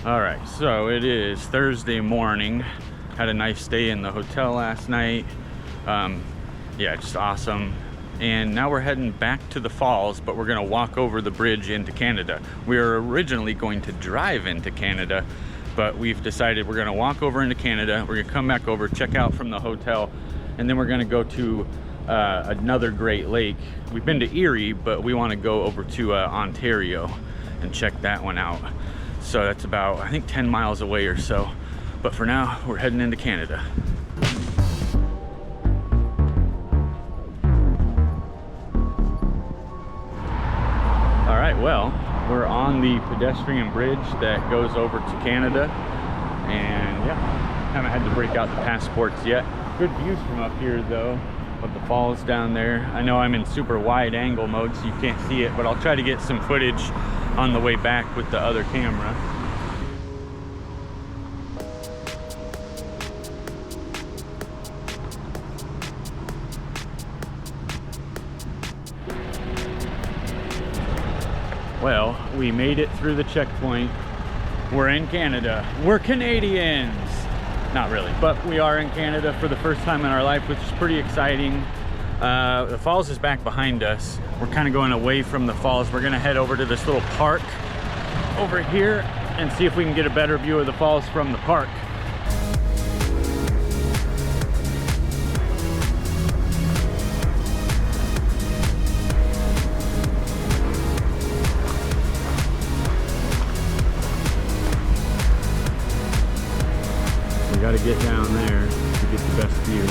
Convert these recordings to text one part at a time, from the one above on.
All right, so it is Thursday morning. Had a nice stay in the hotel last night. Yeah, just awesome. And now we're heading back to the falls, but we're gonna walk over the bridge into Canada. We were originally going to drive into Canada, but we've decided we're gonna walk over into Canada. We're gonna come back over, check out from the hotel, and then we're gonna go to another Great Lake. We've been to Erie, but we wanna go over to Ontario and check that one out. So that's about, I think, 10 miles away or so. But for now, we're heading into Canada. All right, well, we're on the pedestrian bridge that goes over to Canada. And yeah, haven't had to break out the passports yet. Good views from up here though, of the falls down there. I know I'm in super wide angle mode, so you can't see it, but I'll try to get some footage on the way back with the other camera. Well, we made it through the checkpoint. We're in Canada. We're Canadians. Not really, but we are in Canada for the first time in our life, which is pretty exciting. The falls is back behind us. We're kind of going away from the falls. We're gonna head over to this little park over here and see if we can get a better view of the falls from the park. We gotta get down there to get the best view.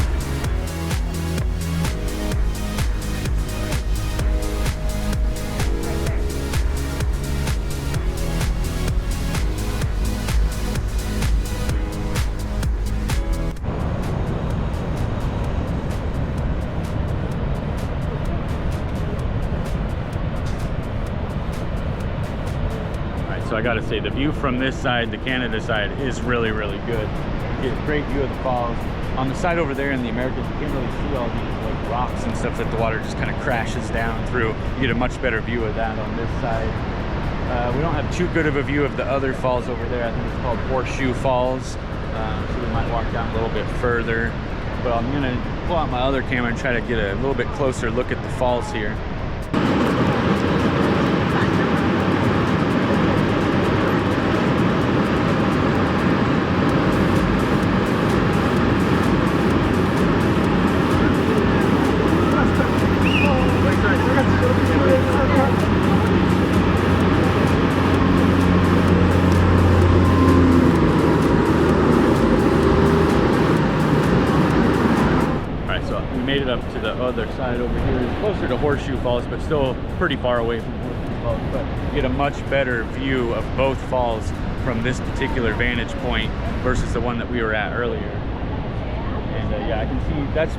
So I gotta say, the view from this side, the Canada side, is really, really good. You get a great view of the falls. On the side over there in the Americas, you can't really see all these like rocks and stuff that the water just kind of crashes down through. You get a much better view of that on this side. We don't have too good of a view of the other falls over there. I think it's called Horseshoe Falls. So we might walk down a little bit further. But I'm gonna pull out my other camera and try to get a little bit closer look at the falls here. Up to the other side over here. It's closer to Horseshoe Falls, but still pretty far away from Horseshoe Falls. But you get a much better view of both falls from this particular vantage point versus the one that we were at earlier. And yeah, I can see that's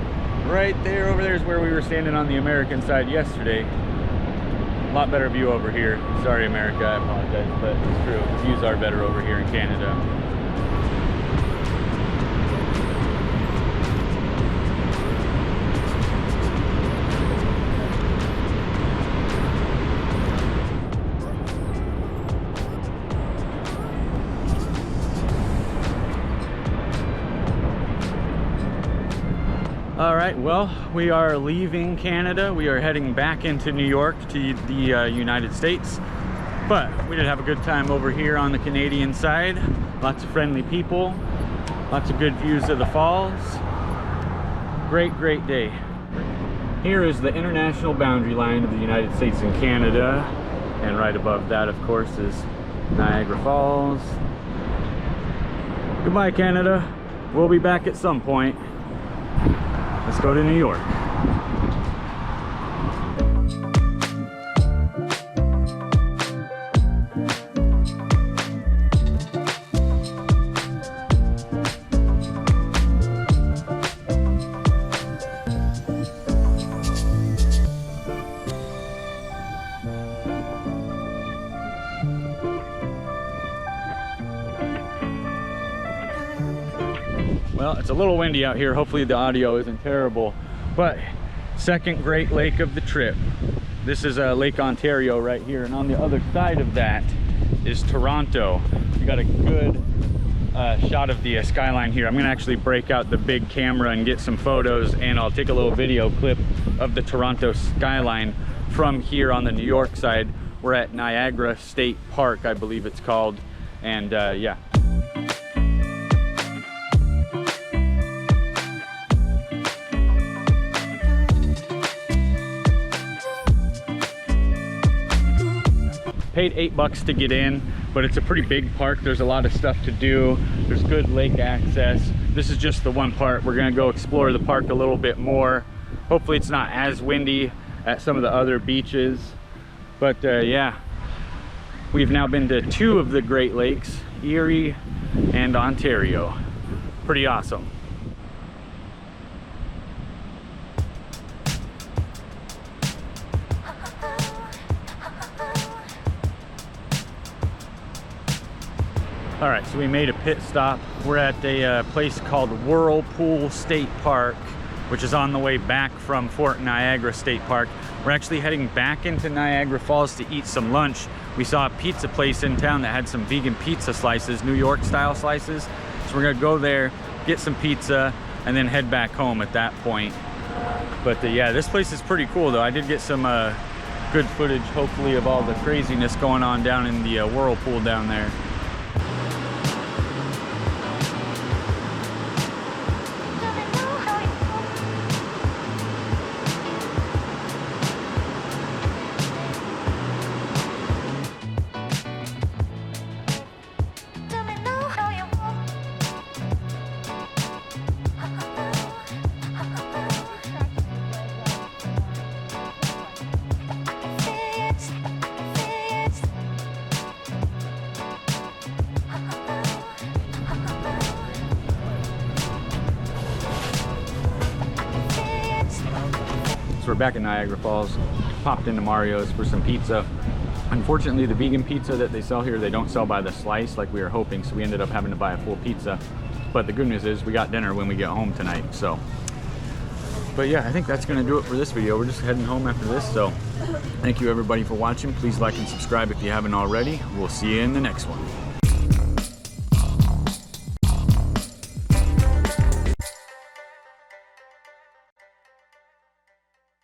right there. Over there is where we were standing on the American side yesterday. A lot better view over here. Sorry, America, I apologize, but it's true. The views are better over here in Canada. All right, well, we are leaving Canada. We are heading back into New York to the United States. But we did have a good time over here on the Canadian side. Lots of friendly people, lots of good views of the falls. Great, great day. Here is the international boundary line of the United States and Canada. And right above that, of course, is Niagara Falls. Goodbye, Canada. We'll be back at some point. Let's go to New York. Well, it's a little windy out here. Hopefully the audio isn't terrible, but second Great Lake of the trip. This is Lake Ontario right here, and on the other side of that is Toronto. You got a good shot of the skyline here. I'm gonna actually break out the big camera and get some photos, and I'll take a little video clip of the Toronto skyline from here on the New York side. We're at Niagara State Park, I believe it's called, and yeah. Paid $8 to get in, but it's a pretty big park. There's a lot of stuff to do. There's good lake access. This is just the one part. We're gonna go explore the park a little bit more. Hopefully it's not as windy at some of the other beaches. But yeah, we've now been to 2 of the Great Lakes, Erie and Ontario. Pretty awesome. All right, so we made a pit stop. We're at a place called Whirlpool State Park, which is on the way back from Fort Niagara State Park. We're actually heading back into Niagara Falls to eat some lunch. We saw a pizza place in town that had some vegan pizza slices, New York style slices. So we're gonna go there, get some pizza, and then head back home at that point. But yeah, this place is pretty cool though. I did get some good footage, hopefully, of all the craziness going on down in the whirlpool down there. So we're back in Niagara Falls, popped into Mario's for some pizza. Unfortunately, the vegan pizza that they sell here, they don't sell by the slice like we were hoping, so we ended up having to buy a full pizza. But the good news is we got dinner when we get home tonight, so. But yeah, I think that's gonna do it for this video. We're just heading home after this, so thank you everybody for watching. Please like and subscribe if you haven't already. We'll see you in the next one.